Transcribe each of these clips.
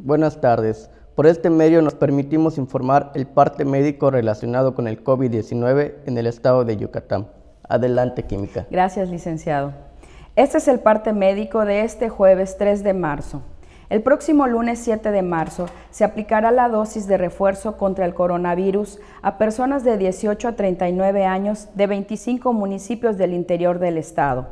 Buenas tardes. Por este medio nos permitimos informar el parte médico relacionado con el COVID-19 en el estado de Yucatán. Adelante, Química. Gracias, licenciado. Este es el parte médico de este jueves 3 de marzo. El próximo lunes 7 de marzo se aplicará la dosis de refuerzo contra el coronavirus a personas de 18 a 39 años de 25 municipios del interior del estado,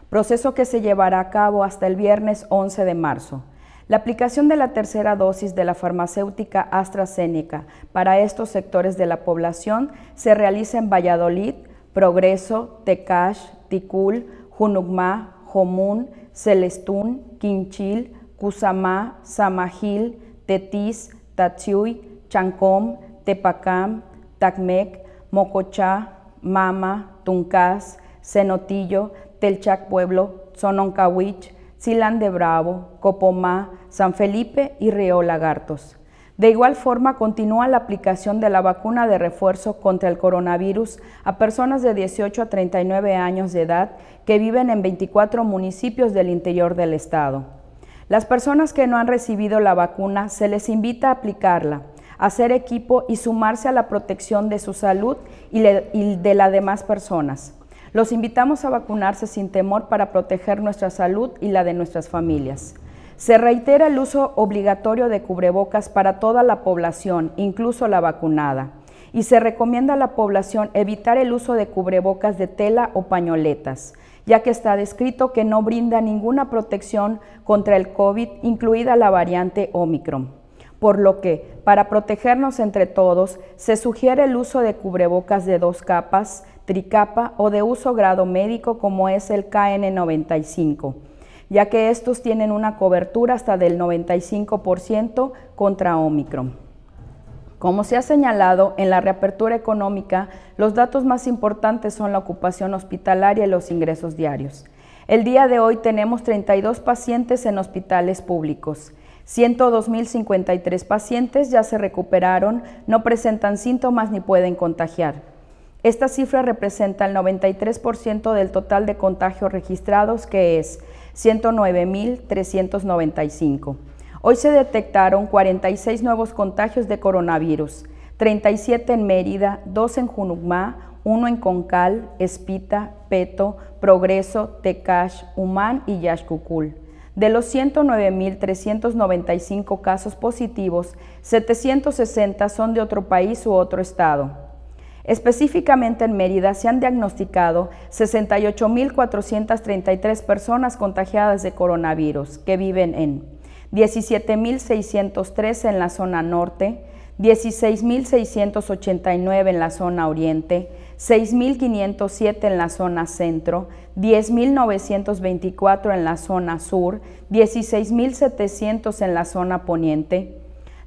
proceso que se llevará a cabo hasta el viernes 11 de marzo. La aplicación de la tercera dosis de la farmacéutica AstraZeneca para estos sectores de la población se realiza en Valladolid, Progreso, Tecash, Ticul, Junucmá, Jomún, Celestún, Quinchil, Cusamá, Samajil, Tetis, Tatsiuy, Chancom, Tepacam, Tacmec, Mocochá, Mama, Tuncás, Cenotillo, Telchac Pueblo, Sononcahuich, Silán de Bravo, Copomá, San Felipe y Río Lagartos. De igual forma, continúa la aplicación de la vacuna de refuerzo contra el coronavirus a personas de 18 a 39 años de edad que viven en 24 municipios del interior del estado. Las personas que no han recibido la vacuna se les invita a aplicarla, hacer equipo y sumarse a la protección de su salud y de las demás personas. Los invitamos a vacunarse sin temor para proteger nuestra salud y la de nuestras familias. Se reitera el uso obligatorio de cubrebocas para toda la población, incluso la vacunada, y se recomienda a la población evitar el uso de cubrebocas de tela o pañoletas, ya que está descrito que no brinda ninguna protección contra el COVID, incluida la variante Omicron. Por lo que, para protegernos entre todos, se sugiere el uso de cubrebocas de 2 capas, tricapa o de uso grado médico como es el KN95, ya que estos tienen una cobertura hasta del 95% contra Omicron. Como se ha señalado, en la reapertura económica, los datos más importantes son la ocupación hospitalaria y los ingresos diarios. El día de hoy tenemos 32 pacientes en hospitales públicos. 102.053 pacientes ya se recuperaron, no presentan síntomas ni pueden contagiar. Esta cifra representa el 93% del total de contagios registrados, que es 109.395. Hoy se detectaron 46 nuevos contagios de coronavirus, 37 en Mérida, 2 en Junucmá, 1 en Concal, Espita, Peto, Progreso, Tecash, Humán y Yaxcucul. De los 109.395 casos positivos, 760 son de otro país u otro estado. Específicamente en Mérida se han diagnosticado 68.433 personas contagiadas de coronavirus que viven en 17.603 en la zona norte, 16.689 en la zona oriente, 6.507 en la zona centro, 10.924 en la zona sur, 16.700 en la zona poniente.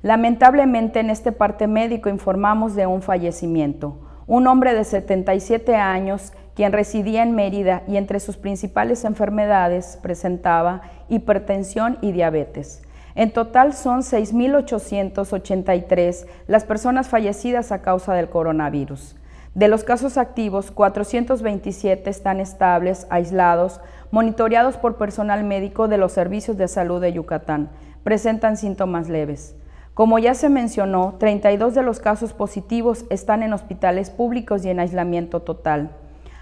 Lamentablemente en este parte médico informamos de un fallecimiento. Un hombre de 77 años, quien residía en Mérida y entre sus principales enfermedades presentaba hipertensión y diabetes. En total son 6.883 las personas fallecidas a causa del coronavirus. De los casos activos, 427 están estables, aislados, monitoreados por personal médico de los servicios de salud de Yucatán. Presentan síntomas leves. Como ya se mencionó, 32 de los casos positivos están en hospitales públicos y en aislamiento total.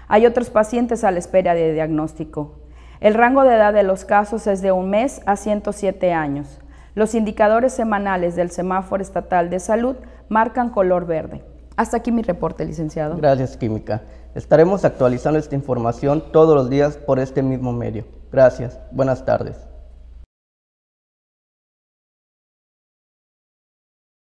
Hay otros pacientes a la espera de diagnóstico. El rango de edad de los casos es de 1 mes a 107 años. Los indicadores semanales del Semáforo Estatal de Salud marcan color verde. Hasta aquí mi reporte, licenciado. Gracias, Química. Estaremos actualizando esta información todos los días por este mismo medio. Gracias. Buenas tardes.